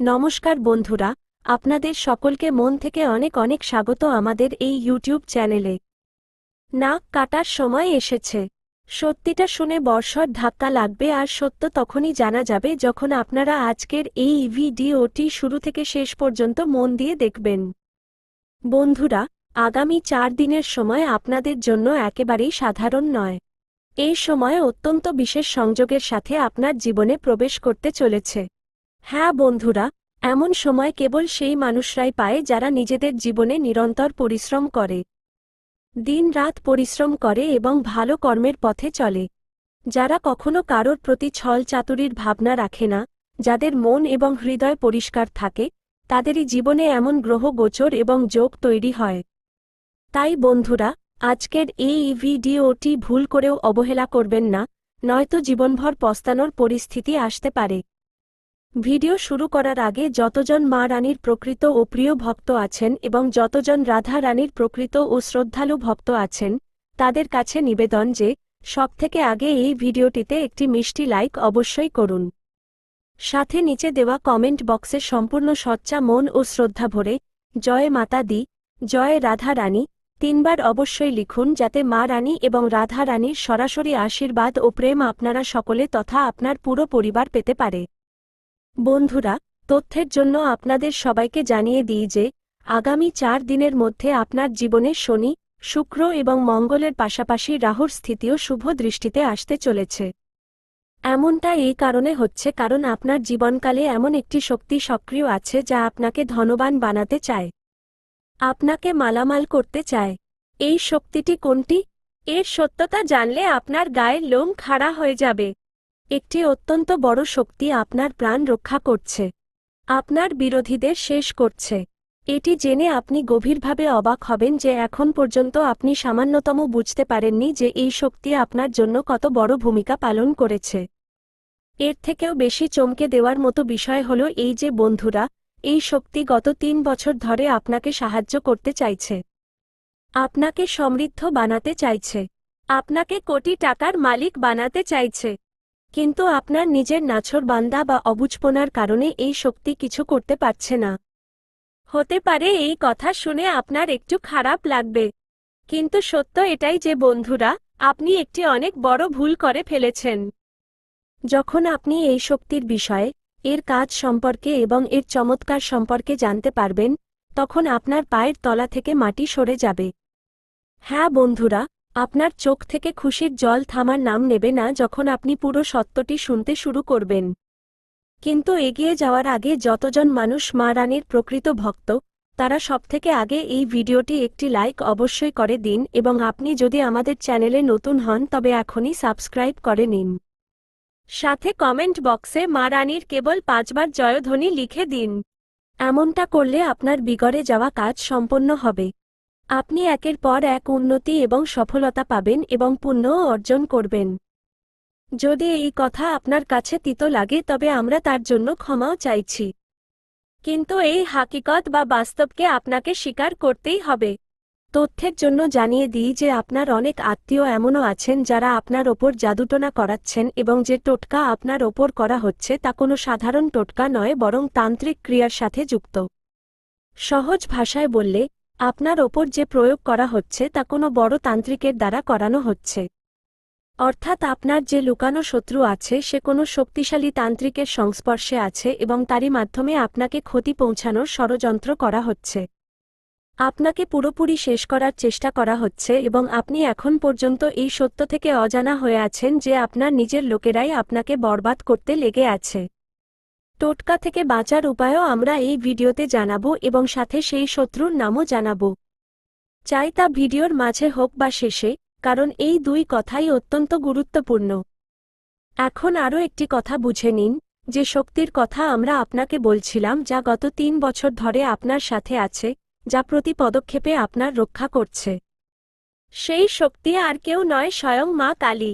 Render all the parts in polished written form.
নমস্কার বন্ধুরা, আপনাদের সকলকে মন থেকে অনেক অনেক স্বাগত আমাদের এই ইউটিউব চ্যানেলে। নাক কাটার সময় এসেছে। সত্যিটা শুনে বর্ষর ধাক্কা লাগবে, আর সত্য তখনই জানা যাবে যখন আপনারা আজকের এই ভিডিওটি শুরু থেকে শেষ পর্যন্ত মন দিয়ে দেখবেন। বন্ধুরা, আগামী 4 দিনের সময় আপনাদের জন্য একেবারেই সাধারণ নয়। এই সময় অত্যন্ত বিশেষ সংযোগের সাথে আপনার জীবনে প্রবেশ করতে চলেছে। হ্যাঁ বন্ধুরা, এমন সময় কেবল সেই মানুষরাই পায় যারা নিজেদের জীবনে নিরন্তর পরিশ্রম করে, দিন-রাত পরিশ্রম করে এবং ভালো কর্মের পথে চলে। যারা কখনো কারোর প্রতি ছল চাতুরির ভাবনা রাখে না, যাদের মন এবং হৃদয় পরিষ্কার থাকে, তাদেরই জীবনে এমন গ্রহ গোচর এবং যোগ তৈরি হয়। তাই বন্ধুরা, আজকের এই ভিডিওটি ভুল করেও অবহেলা করবেন না, নয়তো জীবনভর পস্তানোর পরিস্থিতি আসতে পারে। ভিডিও শুরু করার আগে যতজন মা রানীর প্রকৃত ও প্রিয় ভক্ত আছেন এবং যতজন রাধা রানীর প্রকৃত ও শ্রদ্ধালু ভক্ত আছেন, তাদের কাছে নিবেদন যে সবথেকে আগে এই ভিডিওটিতে একটি মিষ্টি লাইক অবশ্যই করুন। সাথে নিচে দেওয়া কমেন্ট বক্সে সম্পূর্ণ সচ্চা মন ও শ্রদ্ধা ভরে জয় মাতা দি, জয় রাধা রানী 3 বার অবশ্যই লিখুন, যাতে মা রানী এবং রাধা রানীর সরাসরি আশীর্বাদ ও প্রেম আপনারা সকলে তথা আপনার পুরো পরিবার পেতে পারে। বন্ধুরা, তথ্যের জন্য আপনাদের সবাইকে জানিয়ে দিই যে আগামী 4 দিনের মধ্যে আপনার জীবনে শনি, শুক্র এবং মঙ্গলের পাশাপাশি রাহুর স্থিতিও শুভ দৃষ্টিতে আসতে চলেছে। এমনটা এই কারণে হচ্ছে কারণ আপনার জীবনকালে এমন একটি শক্তি সক্রিয় আছে যা আপনাকে ধনবান বানাতে চায়, আপনাকে মালামাল করতে চায়। এই শক্তিটি কোনটি? এর সত্যতা জানলে আপনার গায়ের লোম খাড়া হয়ে যাবে। একটি অত্যন্ত বড় শক্তি আপনার প্রাণ রক্ষা করছে, আপনার বিরোধীদের শেষ করছে। এটি জেনে আপনি গভীরভাবে অবাক হবেন যে এখন পর্যন্ত আপনি সামান্যতম বুঝতে পারেননি যে এই শক্তি আপনার জন্য কত বড় ভূমিকা পালন করেছে। এর থেকেও বেশি চমকে দেওয়ার মতো বিষয় হল এই যে বন্ধুরা, এই শক্তি গত 3 বছর ধরে আপনাকে সাহায্য করতে চাইছে, আপনাকে সমৃদ্ধ বানাতে চাইছে, আপনাকে কোটি টাকার মালিক বানাতে চাইছে। কিন্তু আপনার নিজের নাছোড়বান্দা বা অবুঝপনার কারণে এই শক্তি কিছু করতে পারছে না। হতে পারে এই কথা শুনে আপনার একটু খারাপ লাগবে, কিন্তু সত্য এটাই যে বন্ধুরা, আপনি একটি অনেক বড় ভুল করে ফেলেছেন। যখন আপনি এই শক্তির বিষয়ে, এর কাজ সম্পর্কে এবং এর চমৎকার সম্পর্কে জানতে পারবেন, তখন আপনার পায়ের তলা থেকে মাটি সরে যাবে। হ্যাঁ বন্ধুরা, আপনার চোখ থেকে খুশির জল থামার নাম নেবে না যখন আপনি পুরো সত্যটি শুনতে শুরু করবেন। কিন্তু এগিয়ে যাওয়ার আগে যতজন মানুষ মা রানীর প্রকৃত ভক্ত, তারা সবথেকে আগে এই ভিডিওটি একটি লাইক অবশ্যই করে দিন এবং আপনি যদি আমাদের চ্যানেলে নতুন হন তবে এখনই সাবস্ক্রাইব করে নিন। সাথে কমেন্ট বক্সে মা রানীর কেবল 5 বার জয়ধ্বনি লিখে দিন। এমনটা করলে আপনার বিগড়ে যাওয়া কাজ সম্পন্ন হবে। আপনি একের পর এক উন্নতি এবং সফলতা পাবেন এবং পুণ্যও অর্জন করবেন। যদি এই কথা আপনার কাছে তিতো লাগে তবে আমরা তার জন্য ক্ষমাও চাইছি। কিন্তু এই হাকিকত বা বাস্তবকে আপনাকে স্বীকার করতেই হবে। তথ্যের জন্য জানিয়ে দিই যে আপনার অনেক আত্মীয় এমনও আছেন যারা আপনার ওপর জাদুটোনা করাচ্ছেন এবং যে টোটকা আপনার ওপর করা হচ্ছে তা কোনো সাধারণ টোটকা নয়, বরং তান্ত্রিক ক্রিয়ার সাথে যুক্ত। সহজ ভাষায় বললে, আপনার ওপর যে প্রয়োগ করা হচ্ছে তা কোনো বড় তান্ত্রিকের দ্বারা করানো হচ্ছে। অর্থাৎ আপনার যে লুকানো শত্রু আছে সে কোনো শক্তিশালী তান্ত্রিকের সংস্পর্শে আছে এবং তারই মাধ্যমে আপনাকে ক্ষতি পৌঁছানোর ষড়যন্ত্র করা হচ্ছে। আপনাকে পুরোপুরি শেষ করার চেষ্টা করা হচ্ছে এবং আপনি এখন পর্যন্ত এই সত্য থেকে অজানা হয়ে আছেন যে আপনার নিজের লোকেরাই আপনাকে বরবাদ করতে লেগে আছে। টোটকা থেকে বাঁচার উপায়ও আমরা এই ভিডিওতে জানাবো এবং সাথে সেই শত্রুর নামও জানাবো। চাই তা ভিডিওর মাঝে হোক বা শেষে, কারণ এই 2 কথাই অত্যন্ত গুরুত্বপূর্ণ। এখন আরও একটি কথা বুঝে নিন, যে শক্তির কথা আমরা আপনাকে বলছিলাম যা গত 3 বছর ধরে আপনার সাথে আছে, যা প্রতি পদক্ষেপে আপনার রক্ষা করছে। সেই শক্তি আর কেউ নয়, স্বয়ং মা কালী।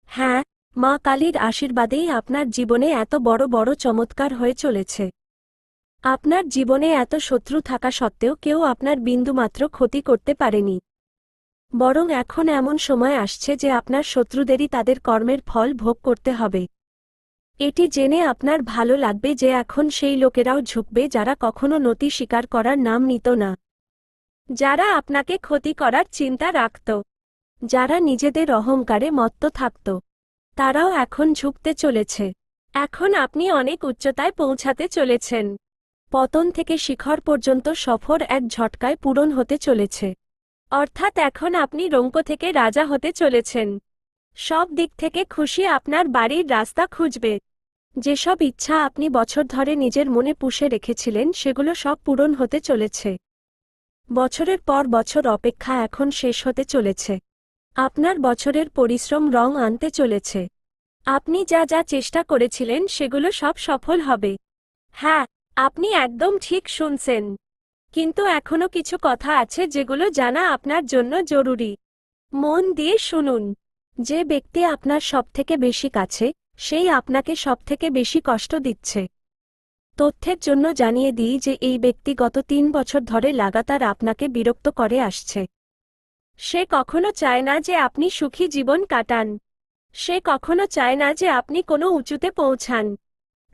হ্যাঁ, মা কালীর আশীর্বাদেই আপনার জীবনে এত বড় বড় চমৎকার হয়ে চলেছে। আপনার জীবনে এত শত্রু থাকা সত্ত্বেও কেউ আপনার বিন্দুমাত্র ক্ষতি করতে পারেনি। বরং এখন এমন সময় আসছে যে আপনার শত্রুদেরই তাদের কর্মের ফল ভোগ করতে হবে। এটি জেনে আপনার ভালো লাগবে যে এখন সেই লোকেরাও ঝুঁকবে যারা কখনো নতি স্বীকার করার নাম নিত না, যারা আপনাকে ক্ষতি করার চিন্তা রাখত, যারা নিজেদের অহংকারে মত্ত থাকত, তারাও এখন ঝুঁকতে চলেছে। এখন আপনি অনেক উচ্চতায় পৌঁছাতে চলেছেন। পতন থেকে শিখর পর্যন্ত সফর এক ঝটকায় পূরণ হতে চলেছে। অর্থাৎ এখন আপনি রঙ্ক থেকে রাজা হতে চলেছেন। সব দিক থেকে খুশি আপনার বাড়ির রাস্তা খুঁজবে। যেসব ইচ্ছা আপনি বছর ধরে নিজের মনে পুষে রেখেছিলেন সেগুলো সব পূরণ হতে চলেছে। বছরের পর বছর অপেক্ষা এখন শেষ হতে চলেছে। আপনার বছরের পরিশ্রম রং আনতে চলেছে। আপনি যা যা চেষ্টা করেছিলেন সেগুলো সব সফল হবে। হ্যাঁ, আপনি একদম ঠিক শুনছেন। কিন্তু এখনো কিছু কথা আছে যেগুলো জানা আপনার জন্য জরুরি। মন দিয়ে শুনুন। যে ব্যক্তি আপনার সবথেকে বেশি কাছে, সেই আপনাকে সবথেকে বেশি কষ্ট দিচ্ছে। তথ্যের জন্য জানিয়ে দিই যে এই ব্যক্তি গত 3 বছর ধরে লাগাতার আপনাকে বিরক্ত করে আসছে। সে কখনো চায় না যে আপনি সুখী জীবন কাটান। সে কখনো চায় না যে আপনি কোনো উঁচুতে পৌঁছান।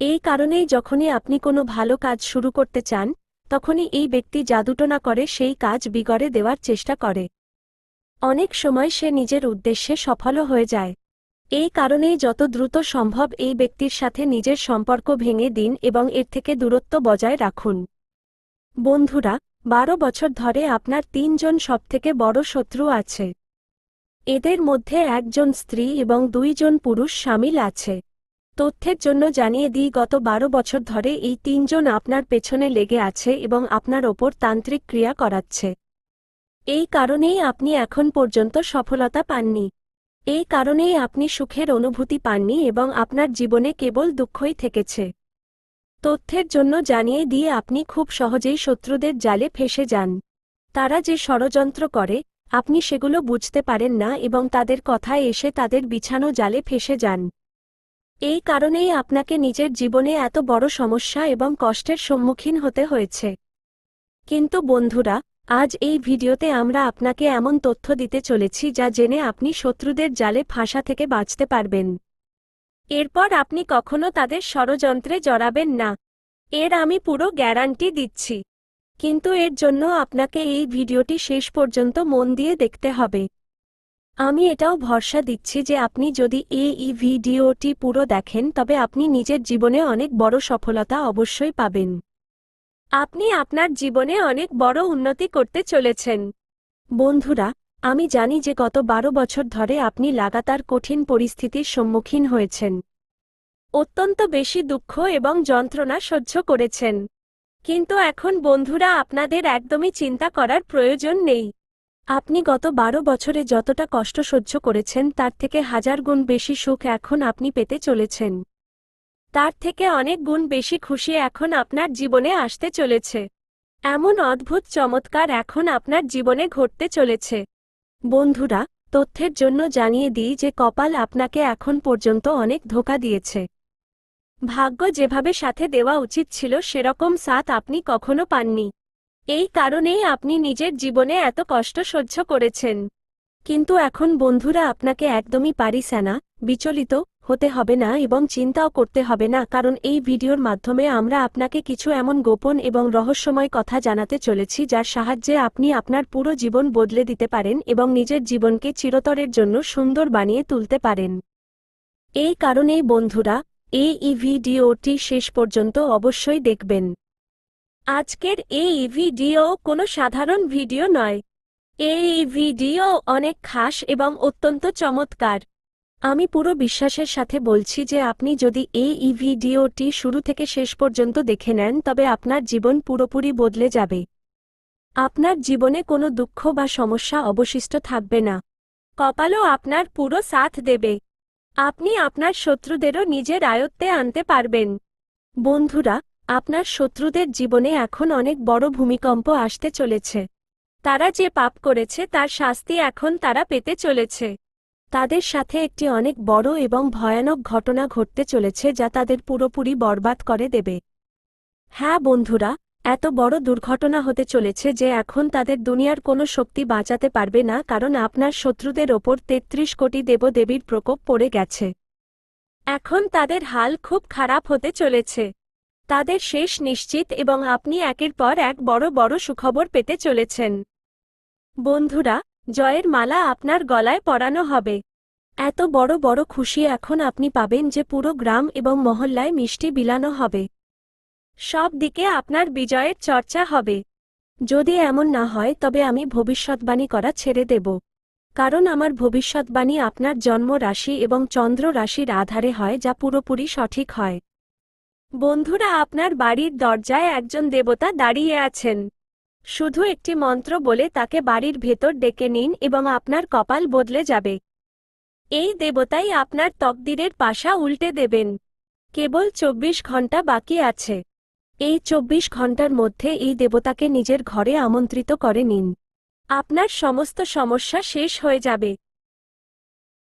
এই কারণেই যখনই আপনি কোনো ভালো কাজ শুরু করতে চান, তখনই এই ব্যক্তি জাদুটোনা করে সেই কাজ বিগড়ে দেওয়ার চেষ্টা করে। অনেক সময় সে নিজের উদ্দেশ্যে সফলও হয়ে যায়। এই কারণেই যত দ্রুত সম্ভব এই ব্যক্তির সাথে নিজের সম্পর্ক ভেঙে দিন এবং এর থেকে দূরত্ব বজায় রাখুন। বন্ধুরা, 12 বছর ধরে আপনার 3 জন সবথেকে বড় শত্রু আছে। এদের মধ্যে একজন স্ত্রী এবং 2 জন পুরুষ শামিল আছে। তথ্যের জন্য জানিয়ে দিই গত 12 বছর ধরে এই 3 জন আপনার পেছনে লেগে আছে এবং আপনার ওপর তান্ত্রিক ক্রিয়া করাচ্ছে। এই কারণেই আপনি এখন পর্যন্ত সফলতা পাননি। এই কারণেই আপনি সুখের অনুভূতি পাননি এবং আপনার জীবনে কেবল দুঃখই থেকেছে। তথ্যের জন্য জানিয়ে দিয়ে আপনি খুব সহজেই শত্রুদের জালে ফেঁসে যান। তারা যে ষড়যন্ত্র করে, আপনি সেগুলো বুঝতে পারেন না এবং তাদের কথায় এসে তাদের বিছানো জালে ফেঁসে যান। এই কারণেই আপনাকে নিজের জীবনে এত বড় সমস্যা এবং কষ্টের সম্মুখীন হতে হয়েছে। কিন্তু বন্ধুরা, আজ এই ভিডিওতে আমরা আপনাকে এমন তথ্য দিতে চলেছি যা জেনে আপনি শত্রুদের জালে ফাঁসা থেকে বাঁচতে পারবেন। এরপর আপনি কখনো তাদের ষড়যন্ত্রে জড়াবেন না। এর আমি পুরো গ্যারান্টি দিচ্ছি। কিন্তু এর জন্য আপনাকে এই ভিডিওটি শেষ পর্যন্ত মন দিয়ে দেখতে হবে। আমি এটাও ভরসা দিচ্ছি যে আপনি যদি এই ভিডিওটি পুরো দেখেন তবে আপনি নিজের জীবনে অনেক বড় সফলতা অবশ্যই পাবেন। আপনি আপনার জীবনে অনেক বড় উন্নতি করতে চলেছেন। বন্ধুরা, আমি জানি যে গত 12 বছর ধরে আপনি লাগাতার কঠিন পরিস্থিতির সম্মুখীন হয়েছেন। অত্যন্ত বেশি দুঃখ এবং যন্ত্রণা সহ্য করেছেন। কিন্তু এখন বন্ধুরা আপনাদের একদমই চিন্তা করার প্রয়োজন নেই। আপনি গত 12 বছরে যতটা কষ্ট সহ্য করেছেন তার থেকে 1000 গুণ বেশি সুখ এখন আপনি পেতে চলেছেন। তার থেকে অনেক গুণ বেশি খুশি এখন আপনার জীবনে আসতে চলেছে। এমন অদ্ভুত চমৎকার এখন আপনার জীবনে ঘটতে চলেছে। বন্ধুরা, তথ্যের জন্য জানিয়ে দিই যে কপাল আপনাকে এখন পর্যন্ত অনেক ধোঁকা দিয়েছে। ভাগ্য যেভাবে সাথে দেওয়া উচিত ছিল সেরকম সাথ আপনি কখনো পাননি। এই কারণেই আপনি নিজের জীবনে এত কষ্ট সহ্য করেছেন। কিন্তু এখন বন্ধুরা আপনাকে একদমই পারিসানা, বিচলিত হতে হবে না এবং চিন্তাও করতে হবে না, কারণ এই ভিডিওর মাধ্যমে আমরা আপনাকে কিছু এমন গোপন এবং রহস্যময় কথা জানাতে চলেছি যার সাহায্যে আপনি আপনার পুরো জীবন বদলে দিতে পারেন এবং নিজের জীবনকে চিরতরের জন্য সুন্দর বানিয়ে তুলতে পারেন। এই কারণেই বন্ধুরা, এই ভিডিওটি শেষ পর্যন্ত অবশ্যই দেখবেন। আজকের এই ভিডিও কোনো সাধারণ ভিডিও নয়। এই ভিডিও অনেক খাস এবং অত্যন্ত চমৎকার। আমি পুরো বিশ্বাসের সাথে বলছি যে আপনি যদি এই ভিডিওটি শুরু থেকে শেষ পর্যন্ত দেখে নেন তবে আপনার জীবন পুরোপুরি বদলে যাবে। আপনার জীবনে কোনো দুঃখ বা সমস্যা অবশিষ্ট থাকবে না। কপালও আপনার পুরো সাথ দেবে। আপনি আপনার শত্রুদেরও নিজের আয়ত্তে আনতে পারবেন। বন্ধুরা, আপনার শত্রুদের জীবনে এখন অনেক বড় ভূমিকম্প আসতে চলেছে। তারা যে পাপ করেছে তার শাস্তি এখন তারা পেতে চলেছে। তাদের সাথে একটি অনেক বড় এবং ভয়ানক ঘটনা ঘটতে চলেছে যা তাদের পুরোপুরি বরবাদ করে দেবে। হ্যাঁ বন্ধুরা, এত বড় দুর্ঘটনা হতে চলেছে যে এখন তাদের দুনিয়ার কোনো শক্তি বাঁচাতে পারবে না, কারণ আপনার শত্রুদের ওপর 33 কোটি দেবদেবীর প্রকোপ পড়ে গেছে। এখন তাদের হাল খুব খারাপ হতে চলেছে। তাদের শেষ নিশ্চিত এবং আপনি একের পর এক বড় বড় সুখবর পেতে চলেছেন। বন্ধুরা, জয়ের মালা আপনার গলায় পরানো হবে। এত বড় বড় খুশি এখন আপনি পাবেন যে পুরো গ্রাম এবং মহল্লায় মিষ্টি বিলানো হবে। সব দিকে আপনার বিজয়ের চর্চা হবে। যদি এমন না হয় তবে আমি ভবিষ্যৎবাণী করা ছেড়ে দেব, কারণ আমার ভবিষ্যৎবাণী আপনার জন্ম রাশি এবং চন্দ্র রাশির আধারে হয়, যা পুরোপুরি সঠিক হয়। বন্ধুরা, আপনার বাড়ির দরজায় একজন দেবতা দাঁড়িয়ে আছেন। শুধু একটি মন্ত্র বলে তাকে বাড়ির ভেতর ডেকে নিন এবং আপনার কপাল বদলে যাবে। এই দেবতাই আপনার তকদিরের পাশা উল্টে দেবেন। কেবল 24 ঘন্টা বাকি আছে। এই 24 ঘন্টার মধ্যে এই দেবতাকে নিজের ঘরে আমন্ত্রিত করে নিন। আপনার সমস্ত সমস্যা শেষ হয়ে যাবে।